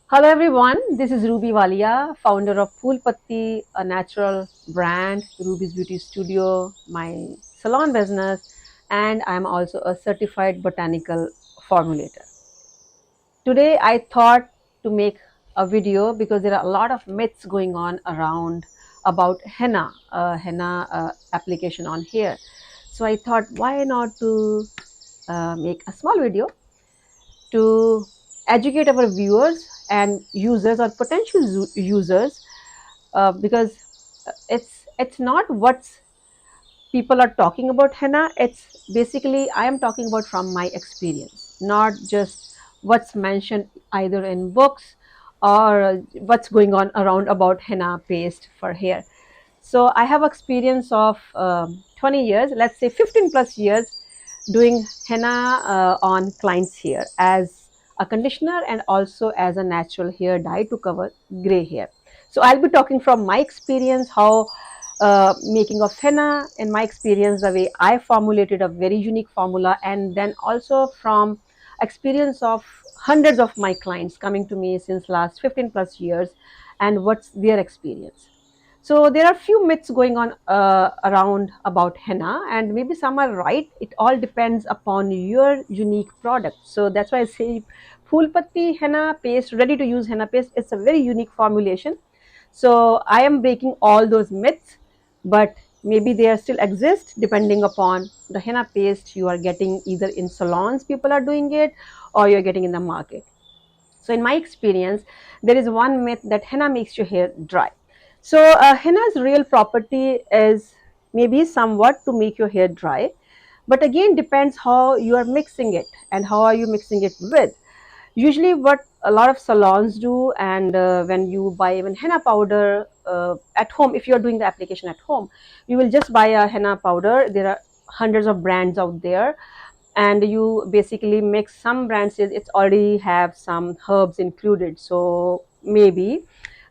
Hello everyone, this is Ruby Walia, founder of Phool Patti, a natural brand, Ruby's Beauty Studio, my salon business, and I'm also a certified botanical formulator. Today I thought to make a video because there are a lot of myths going on around about henna application on hair. So I thought why not to make a small video to educate our viewers and users or potential users because it's not what people are talking about henna. It's basically I am talking about from my experience, not just what's mentioned either in books or what's going on around about henna paste for hair. So I have experience of 20 years, let's say 15 plus years, doing henna on clients' hair as a conditioner and also as a natural hair dye to cover gray hair. So I'll be talking from my experience how making of henna, in my experience, the way I formulated a very unique formula, and then also from experience of hundreds of my clients coming to me since last 15 plus years and what's their experience. So there are few myths going on around about henna, and maybe some are right. It all depends upon your unique product. So that's why I say Phool Patti henna paste, ready to use henna paste. It's a very unique formulation. So I am breaking all those myths, but maybe they are still exist depending upon the henna paste you are getting either in salons, people are doing it, or you're getting in the market. So in my experience, there is one myth that henna makes your hair dry. So henna's real property is maybe somewhat to make your hair dry, but again depends how you are mixing it and how are you mixing it with. Usually what a lot of salons do, and when you buy even henna powder at home, if you're doing the application at home, you will just buy a henna powder. There are hundreds of brands out there, and you basically mix. Some brands it's already have some herbs included, so maybe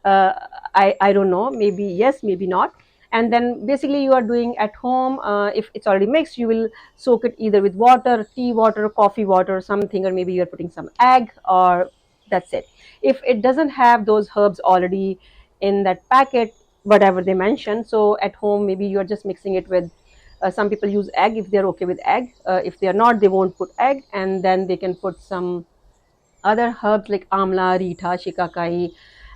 uh, I don't know, maybe yes, maybe not. And then basically you are doing at home, if it's already mixed, you will soak it either with water, tea water, coffee water, something, or maybe you're putting some egg, or that's it. If it doesn't have those herbs already in that packet, whatever they mention, so at home maybe you're just mixing it with some people use egg if they're okay with egg. If they are not, they won't put egg, and then they can put some other herbs like amla, rita, shikakai,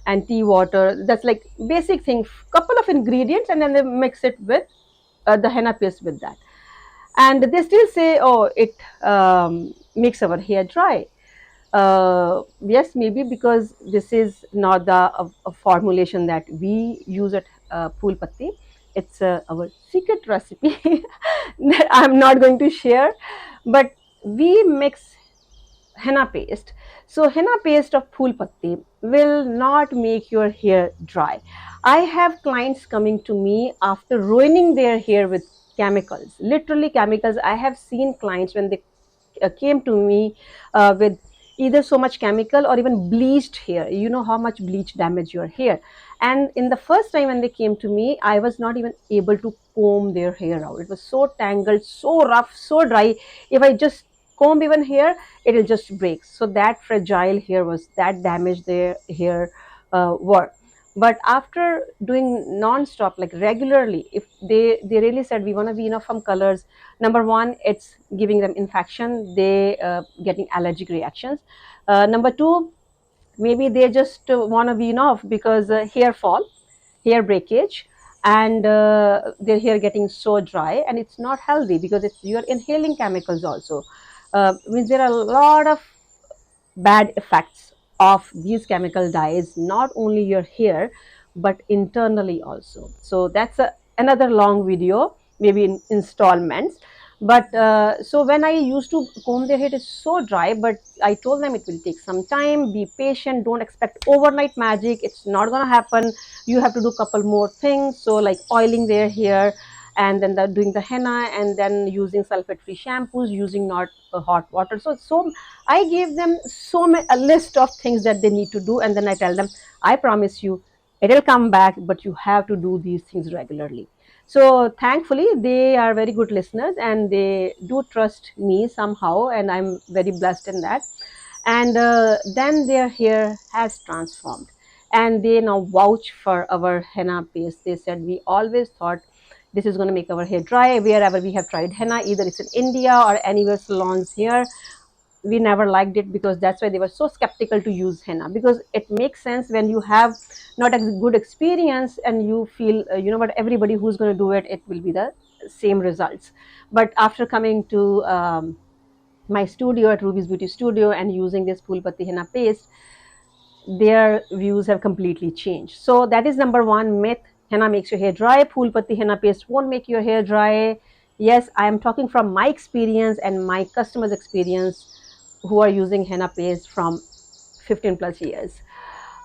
and tea water. That's like basic thing, couple of ingredients, and then they mix it with the henna paste with that. And they still say, oh, it makes our hair dry. Yes, maybe because this is not a formulation that we use at Phool Patti. It's our secret recipe that I'm not going to share, but we mix henna paste. So henna paste of Phool Patti will not make your hair dry. I have clients coming to me after ruining their hair with chemicals, literally chemicals. I have seen clients when they came to me with either so much chemical or even bleached hair. You know how much bleach damage your hair. And in the first time when they came to me, I was not even able to comb their hair out. It was so tangled, so rough, so dry. If I just comb even hair, it'll just break. So that fragile hair was that damaged their hair were. But after doing non-stop, like regularly, if they really said we want to be enough from colors. Number one, it's giving them infection, they getting allergic reactions. Number two, maybe they just want to wean off because hair fall, hair breakage, and their hair getting so dry, and it's not healthy because it's you're inhaling chemicals also. Means there are a lot of bad effects of these chemical dyes, not only your hair but internally also. So that's another long video, maybe in installments. But so when I used to comb their hair, it's so dry, but I told them it will take some time, be patient, don't expect overnight magic, it's not going to happen. You have to do a couple more things, so like oiling their hair, and then doing the henna, and then using sulfate free shampoos, using not hot water. So I gave them a list of things that they need to do, and then I tell them, I promise you, it'll come back, but you have to do these things regularly. So thankfully, they are very good listeners, and they do trust me somehow, and I'm very blessed in that. and then their hair has transformed, and they now vouch for our henna paste. They said we always thought this is going to make our hair dry wherever we have tried henna, either it's in India or anywhere salons here. We never liked it, because that's why they were so skeptical to use henna, because it makes sense when you have not a good experience and you feel but everybody who's going to do it, it will be the same results. But after coming to my studio at Ruby's Beauty Studio and using this Phool Patti henna paste, their views have completely changed. So that is number one myth: henna makes your hair dry. Phool Patti henna paste won't make your hair dry. Yes, I am talking from my experience and my customers' experience who are using henna paste from 15 plus years.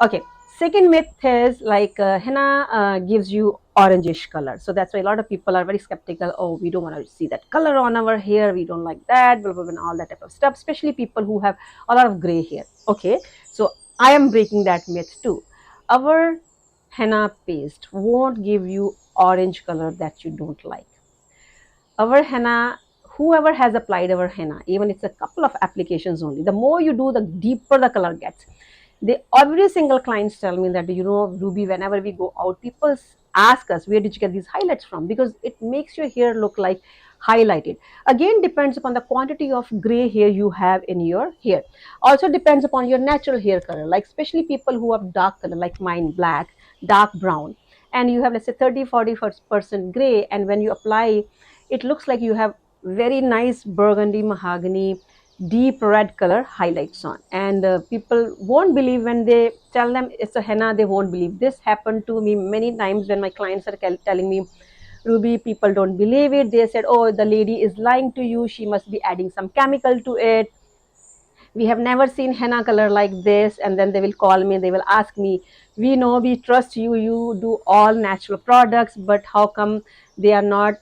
Okay, second myth is like henna gives you orangish color. So that's why a lot of people are very skeptical. Oh, we don't want to see that color on our hair. We don't like that, blah, blah, blah, and all that type of stuff, especially people who have a lot of gray hair. Okay, so I am breaking that myth too. Our henna paste won't give you orange color that you don't like. Our henna, whoever has applied our henna, even it's a couple of applications only, the more you do, the deeper the color gets. They, every single clients tell me that, Ruby, whenever we go out, people ask us, where did you get these highlights from? Because it makes your hair look like highlighted. Again, depends upon the quantity of gray hair you have in your hair. Also depends upon your natural hair color, like especially people who have dark color like mine, black, dark brown, and you have, let's say, 30-40% gray, and when you apply, it looks like you have very nice burgundy, mahogany, deep red color highlights on. And people won't believe when they tell them it's a henna. They won't believe. This happened to me many times when my clients are telling me, Ruby, people don't believe it. They said, oh, the lady is lying to you, she must be adding some chemical to it. We have never seen henna color like this. And then they will call me, they will ask me, we know, we trust you, you do all natural products, but how come they are not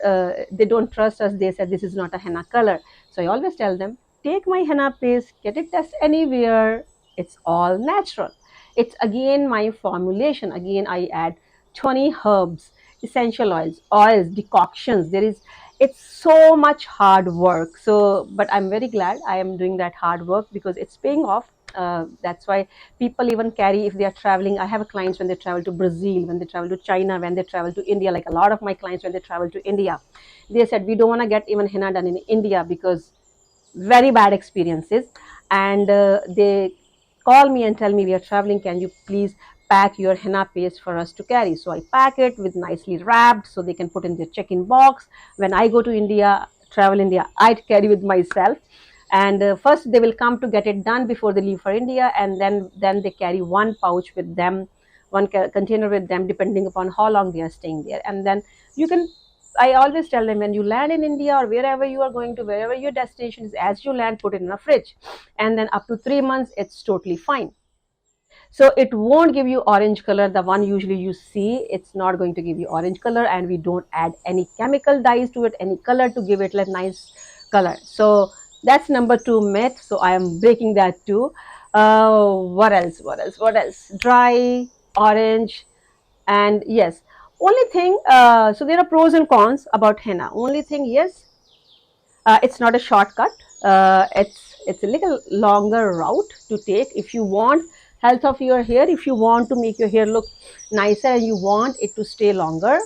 they don't trust us? They said this is not a henna color. So I always tell them, take my henna paste, get it test anywhere, it's all natural. It's again my formulation. Again, I add 20 herbs, essential oils, decoctions. There is, it's so much hard work. So but I'm very glad I am doing that hard work, because it's paying off. That's why people even carry, if they are traveling. I have clients when they travel to Brazil, when they travel to China, when they travel to India. Like a lot of my clients, when they travel to India, they said we don't want to get even henna done in India, because very bad experiences. And they call me and tell me, we are traveling, can you please pack your henna paste for us to carry? So I pack it with nicely wrapped, so they can put in their check-in box. When I go to India, travel India, I carry with myself. And first they will come to get it done before they leave for India, and then they carry one pouch with them, one container with them, depending upon how long they are staying there. And then you can, I always tell them, when you land in India or wherever you are going to, wherever your destination is, as you land, put it in a fridge, and then up to 3 months, it's totally fine. So it won't give you orange color, the one usually you see. It's not going to give you orange color, and we don't add any chemical dyes to it, any color to give it like nice color. So that's number two myth. So I am breaking that too. What else? Dry, orange, and yes, only thing, so there are pros and cons about henna. Only thing, yes, it's not a shortcut. It's a little longer route to take if you want health of your hair. If you want to make your hair look nicer and you want it to stay longer,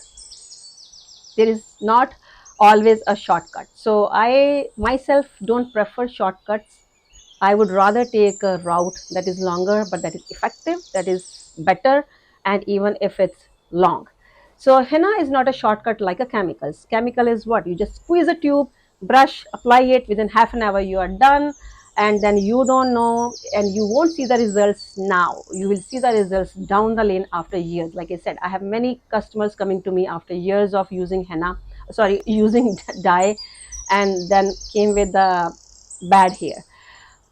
there is not always a shortcut. So I myself don't prefer shortcuts. I would rather take a route that is longer, but that is effective, that is better, and even if it's long. So henna is not a shortcut like a chemicals. Chemical is what? You just squeeze a tube, brush, apply it, within half an hour you are done, and then you don't know, and you won't see the results now. You will see the results down the lane after years. Like I said, I have many customers coming to me after years of using henna, sorry, using dye, and then came with the bad hair.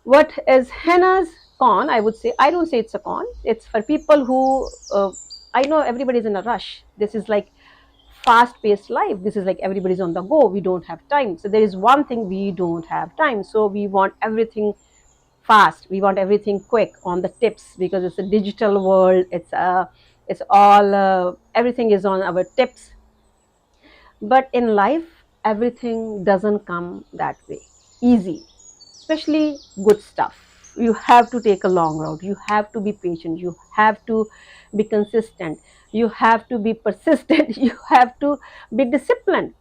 What is henna's con? I would say, I don't say it's a con. It's for people who, I know everybody's in a rush. This is like fast paced life. This is like everybody's on the go. We don't have time. So there is one thing, we don't have time. So we want everything fast. We want everything quick on the tips, because it's a digital world. It's all, everything is on our tips. But in life, everything doesn't come that way easy, especially good stuff. you have to take a long route, you have to be patient, you have to be consistent, you have to be persistent, you have to be disciplined,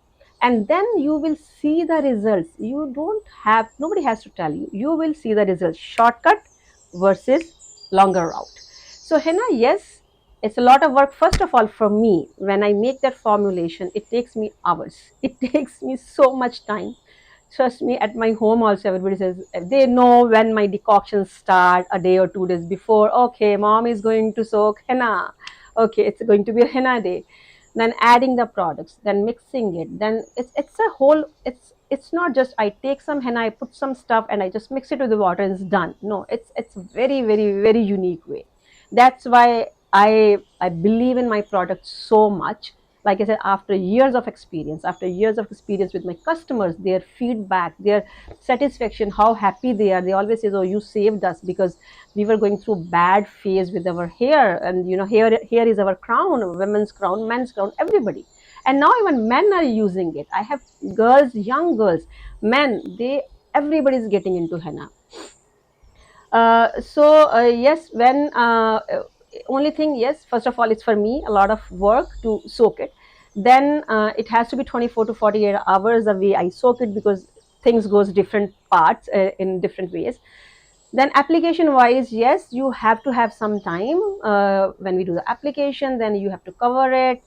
and then you will see the results. You don't have, nobody has to tell you, you will see the results. Shortcut versus longer route. So henna, yes, it's a lot of work. First of all, for me, when I make that formulation, it takes me hours, it takes me so much time. Trust me, at my home also, everybody says they know when my decoctions start a day or 2 days before. Okay, mom is going to soak henna. Okay, it's going to be a henna day. Then adding the products, then mixing it. Then it's a whole. It's not just I take some henna, I put some stuff, and I just mix it with the water and it's done. No, it's very very unique way. That's why I believe in my product so much. Like I said, after years of experience with my customers, their feedback, their satisfaction, how happy they are, they always say, oh, you saved us, because we were going through bad phase with our hair, and here is our crown, women's crown, men's crown, everybody. And now even men are using it. I have girls, young girls, men, they, everybody is getting into henna. Yes, when only thing, yes, first of all, it's for me a lot of work to soak it. Then it has to be 24 to 48 hours the way I soak it, because things goes different parts in different ways. Then application wise, yes, you have to have some time when we do the application. Then you have to cover it,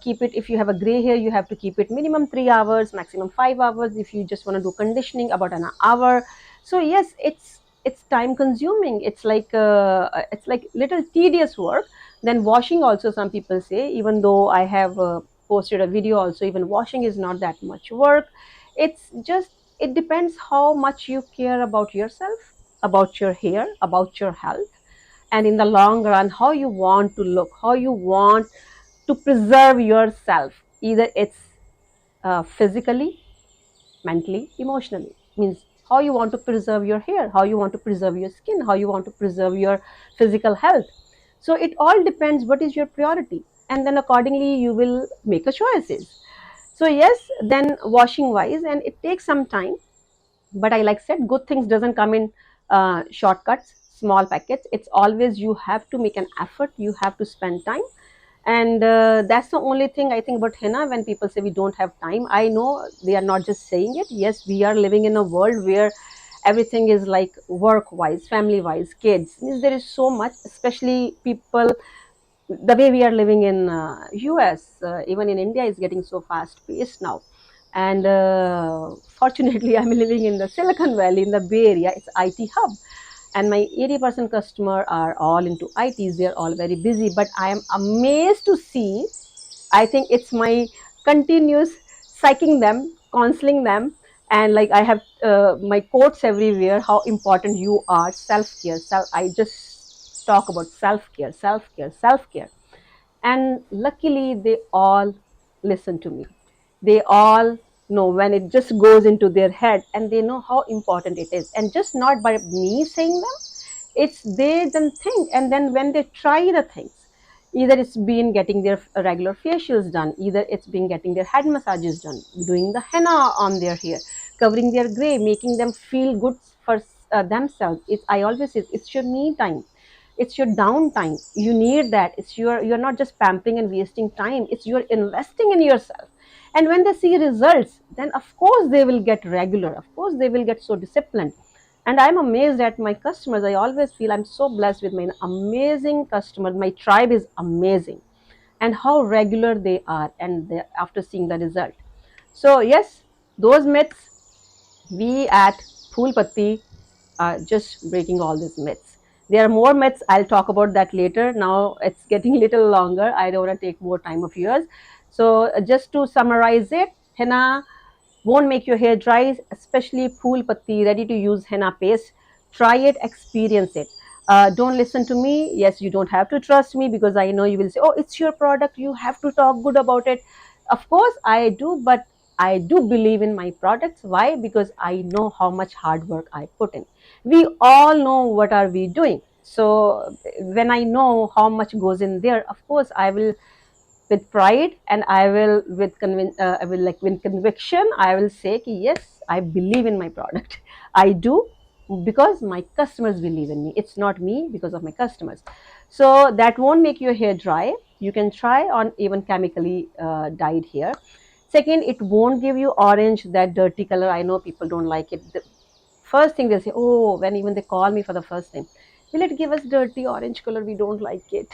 keep it. If you have a gray hair, you have to keep it minimum 3 hours, maximum 5 hours. If you just want to do conditioning, about an hour. So yes, it's time consuming. It's like little tedious work. Then washing also, some people say, even though I have posted a video also, even washing is not that much work. It's just, it depends how much you care about yourself, about your hair, about your health, and in the long run, how you want to look, how you want to preserve yourself. Either it's physically, mentally, emotionally. Means how you want to preserve your hair, how you want to preserve your skin, how you want to preserve your physical health. So it all depends what is your priority, and then accordingly you will make a choices. So yes, then washing wise, and it takes some time, but I like said, good things doesn't come in shortcuts, small packets. It's always, you have to make an effort, you have to spend time. And that's the only thing I think about henna. When people say we don't have time, I know they are not just saying it. Yes, we are living in a world where everything is like work wise, family wise, kids, means there is so much, especially people, the way we are living in US, even in India, is getting so fast paced now. And fortunately, I'm living in the Silicon Valley, in the Bay Area. It's IT hub, and my 80% customer are all into ITs. They're all very busy, but I am amazed to see. I think it's my continuous psyching them, counseling them, and like I have my quotes everywhere. How important you are, self care. I just talk about self care, self care, self care, and luckily they all listen to me. They all know when it just goes into their head, and they know how important it is. And just not by me saying them, it's they then think, and then when they try the things, either it's been getting their regular facials done, either it's been getting their head massages done, doing the henna on their hair, covering their gray, making them feel good for themselves. It's, I always say, it's your me time, it's your downtime, you need that. It's your, you're not just pampering and wasting time, it's you're investing in yourself. And when they see results, then of course they will get regular, of course they will get so disciplined. And I'm amazed at my customers. I always feel I'm so blessed with my amazing customers. My tribe is amazing, and how regular they are, and after seeing the result. So yes, those myths, we at Phool Patti are just breaking all these myths. There are more myths. I'll talk about that later. Now it's getting a little longer. I don't want to take more time of yours. So just to summarize it, henna won't make your hair dry, especially Phool Patti, ready to use henna paste. Try it, experience it. Don't listen to me. Yes, you don't have to trust me, because I know you will say, oh, it's your product, you have to talk good about it. Of course, I do, but I do believe in my products. Why? Because I know how much hard work I put in. We all know what are we doing. So when I know how much goes in there, of course, I will with pride, and I will with I will like with conviction, I will say ki, yes, I believe in my product. I do, because my customers believe in me. It's not me, because of my customers. So that won't make your hair dry. You can try on even chemically dyed hair. Second, it won't give you orange, that dirty color. I know people don't like it. The first thing they say, oh, when even they call me for the first time, will it give us dirty orange color? We don't like it.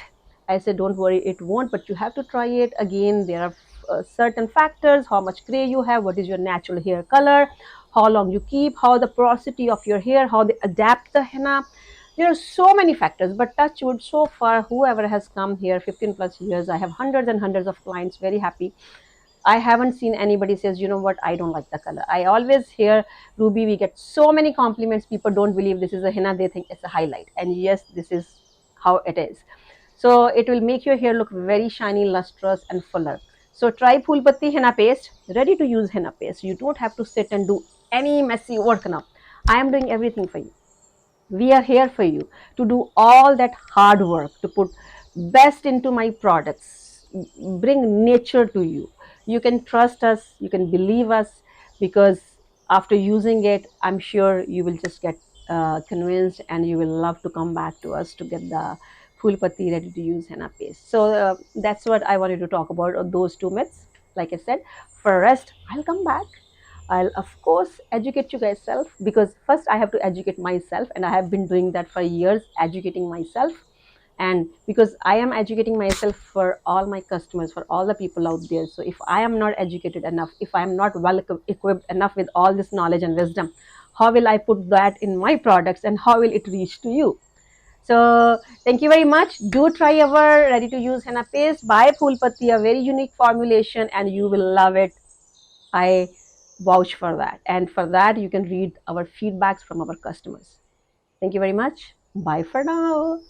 I said, don't worry, it won't, but you have to try it. Again, there are certain factors: how much gray you have, what is your natural hair color, how long you keep, how the porosity of your hair, how they adapt the henna. There are so many factors, but touch wood, so far, whoever has come here 15 plus years, I have hundreds and hundreds of clients, very happy. I haven't seen anybody says, you know what, I don't like the color. I always hear, Ruby, we get so many compliments. People don't believe this is a henna. They think it's a highlight. And yes, this is how it is. So it will make your hair look very shiny, lustrous, and fuller. So try Phool Patti henna paste, ready to use henna paste. You don't have to sit and do any messy work now. I am doing everything for you. We are here for you to do all that hard work, to put best into my products, bring nature to you. You can trust us, you can believe us, because after using it, I'm sure you will just get convinced, and you will love to come back to us to get the Phool Patti ready to use henna paste. So that's what I wanted to talk about, those two myths. Like I said, for rest, I'll come back. I'll of course educate you guys self, because first I have to educate myself, and I have been doing that for years, educating myself. And because I am educating myself for all my customers, for all the people out there. So if I am not educated enough, if I am not well equipped enough with all this knowledge and wisdom, how will I put that in my products, and how will it reach to you? So thank you very much. Do try our ready to use henna paste by Phool Patti, a very unique formulation, and you will love it. I vouch for that. And for that, you can read our feedbacks from our customers. Thank you very much. Bye for now.